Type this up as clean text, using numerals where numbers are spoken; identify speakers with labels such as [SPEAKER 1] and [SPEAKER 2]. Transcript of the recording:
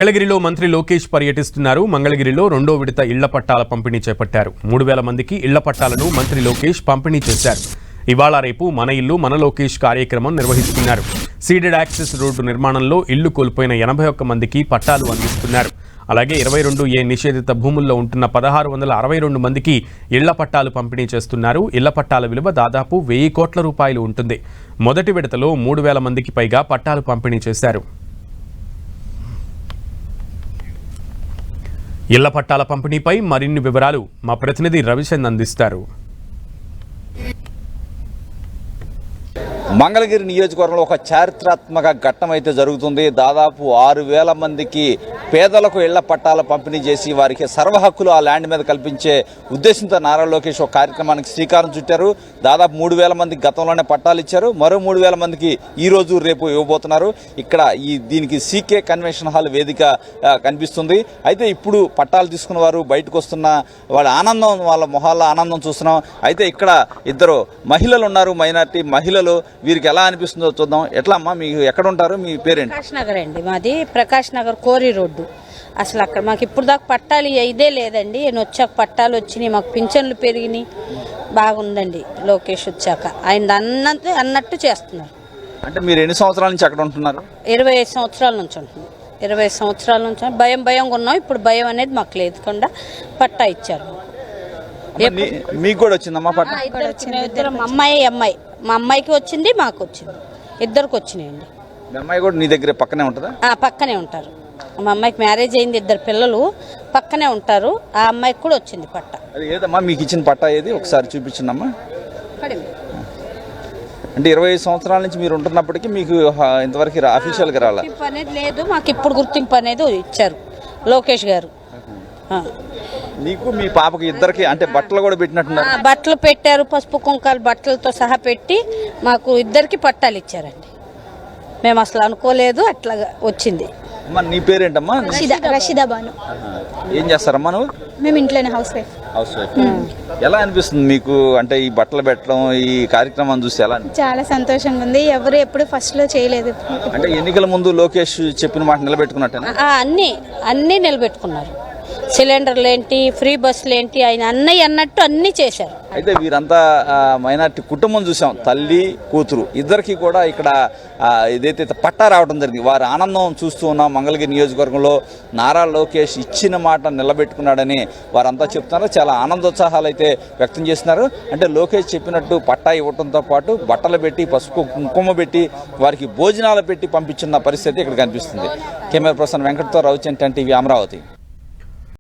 [SPEAKER 1] మంగళగిరిలో మంత్రి లోకేష్ పర్యటిస్తున్నారు. మంగళగిరిలో రెండో విడత ఇళ్ల పట్టాల పంపిణీ చేపట్టారు. 3000 మందికి ఇళ్ల పట్టాలను మంత్రి లోకేష్ పంపిణీ చేశారు. ఇవాళ రేపు మన ఇల్లు మన లోకేష్ కార్యక్రమం నిర్వహిస్తున్నారు. సీడెడ్ యాక్సెస్ రోడ్డు నిర్మాణంలో ఇళ్లు కోల్పోయిన 81 మందికి పట్టాలు అందిస్తున్నారు. అలాగే 22A నిషేధిత భూముల్లో ఉంటున్న 1662 మందికి ఇళ్ల పట్టాలు పంపిణీ చేస్తున్నారు. ఇళ్ల పట్టాల విలువ దాదాపు 1000 కోట్ల రూపాయలు ఉంటుంది. మొదటి విడతలో 3000 మందికి పైగా పట్టాలు పంపిణీ చేశారు. ఇళ్ల పట్టాల పంపిణీపై మరిన్ని వివరాలు మా ప్రతినిధి రవిచంద్ అందిస్తారు.
[SPEAKER 2] మంగళగిరి నియోజకవర్గంలో ఒక చారిత్రాత్మక ఘట్టం అయితే జరుగుతుంది. దాదాపు 6000 మందికి పేదలకు ఇళ్ల పట్టాల పంపిణీ చేసి వారికి సర్వ హక్కులు ఆ ల్యాండ్ మీద కల్పించే ఉద్దేశంతో నారా లోకేష్ ఒక కార్యక్రమానికి శ్రీకారం చుట్టారు. దాదాపు 3000 మందికి గతంలోనే పట్టాలు ఇచ్చారు. మరో 3000 మందికి ఈ రోజు రేపు ఇవ్వబోతున్నారు. ఇక్కడ దీనికి సీకే కన్వెన్షన్ హాల్ వేదిక కనిపిస్తుంది. అయితే ఇప్పుడు పట్టాలు తీసుకున్న వారు బయటకు వస్తున్న వాళ్ళ ఆనందం, వాళ్ళ మొహాల్లో ఆనందం చూస్తున్నాం. అయితే ఇక్కడ ఇద్దరు మహిళలు ఉన్నారు, మైనార్టీ మహిళలు. వీరికి ఎలా అనిపిస్తుందో చూద్దాం. ఎట్లా అమ్మా, మీకు ఎక్కడ ఉంటారు, మీ పేరేంటి?
[SPEAKER 3] ప్రకాష్ నగర్ అండి, మాది ప్రకాష్ నగర్ కోరి రోడ్డు. అసలు అక్కడ మాకు ఇప్పుడు దాకా పట్టాలు ఇదే లేదండి. నేను వచ్చాక పట్టాలు వచ్చినాయి, మాకు పింఛన్లు పెరిగినాయి, బాగుందండి. లోకేష్ వచ్చాక ఆయన అన్నట్టు చేస్తున్నారు.
[SPEAKER 2] అంటే మీరు ఎన్ని సంవత్సరాల నుంచి అక్కడ ఉంటున్నారు?
[SPEAKER 3] 25 సంవత్సరాల నుంచి ఉంటున్నాం. 20 సంవత్సరాల నుంచి భయంగా ఉన్నాం. ఇప్పుడు భయం అనేది మాకు లేకుండా పట్టా ఇచ్చారు.
[SPEAKER 2] మీకు కూడా వచ్చిందమ్మా పట్టా?
[SPEAKER 3] ఇద్దరు అమ్మాయి మా అమ్మాయికి వచ్చింది, మాకు వచ్చింది, ఇద్దరికి వచ్చినాయండి.
[SPEAKER 2] మీ అమ్మాయి కూడా నీ దగ్గర పక్కనే ఉంటుందా?
[SPEAKER 3] పక్కనే ఉంటారు. మా అమ్మాయికి మ్యారేజ్ అయింది, 2 పిల్లలు పక్కనే ఉంటారు. ఆ అమ్మాయికి కూడా వచ్చింది పట్టా.
[SPEAKER 2] అది ఏదమ్మా మీకు ఇచ్చిన పట్టా ఏది, ఒకసారి చూపించండమ్మా. అంటే 25 సంవత్సరాల నుంచి మీరు ఉంటున్నప్పటికీ మీకు ఇంతవరకు అఫీషియల్గా రాలా?
[SPEAKER 3] గుర్తింపు అనేది లేదు మాకు. ఇప్పుడు గుర్తింపు అనేది ఇచ్చారు లోకేష్ గారు.
[SPEAKER 2] నీకు మీ పాపకి ఇద్దరికి అంటే బట్టలు కూడా పెట్టినట్టున్నారు?
[SPEAKER 3] బట్టలు పెట్టారు, పసుపు కుంకాలు బట్టలతో సహా పెట్టి మాకు ఇద్దరికి పట్టాలు ఇచ్చారండి. మేము అసలు అనుకోలేదు, అట్లా వచ్చింది.
[SPEAKER 2] అమ్మా నీ పేరేంటమ్మా?
[SPEAKER 4] రషీదా బాను.
[SPEAKER 2] ఏం చేస్తారమ్మా నువ్వు?
[SPEAKER 4] మేము ఇంట్లోనే హౌస్ వైఫ్.
[SPEAKER 2] ఎలా అనిపిస్తుంది మీకు, అంటే ఈ బట్టలు పెట్టడం ఈ కార్యక్రమం చూసి ఎలా?
[SPEAKER 4] చాలా సంతోషంగా ఉంది. ఎవరు ఎప్పుడు ఫస్ట్ లో చేయలేదు.
[SPEAKER 2] అంటే ఎన్నికల ముందు లోకేష్ చెప్పిన మాట నిలబెట్టుకున్నట్టు
[SPEAKER 3] అన్నీ నిలబెట్టుకున్నారు. సిలిండర్లు ఏంటి, ఫ్రీ బస్సులు ఏంటి, ఆయన అన్నట్టు అన్నీ చేశారు.
[SPEAKER 2] అయితే వీరంతా మైనార్టీ కుటుంబం చూసాం, తల్లి కూతురు ఇద్దరికి కూడా ఇక్కడ ఏదైతే పట్టా రావడం జరిగింది. వారి ఆనందం చూస్తూ ఉన్నాం. మంగళగిరి నియోజకవర్గంలో నారా లోకేష్ ఇచ్చిన మాట నిలబెట్టుకున్నాడని వారంతా చెప్తున్నారు. చాలా ఆనందోత్సాహాలు అయితే వ్యక్తం చేస్తున్నారు. అంటే లోకేష్ చెప్పినట్టు పట్టా ఇవ్వడంతో పాటు బట్టలు పెట్టి, పసుపు కుంకుమ పెట్టి, వారికి భోజనాలు పెట్టి పంపించిన పరిస్థితి ఇక్కడ కనిపిస్తుంది. కెమెరా పర్సన్ వెంకట్తో రవిచంద్, టీవీ, అమరావతి.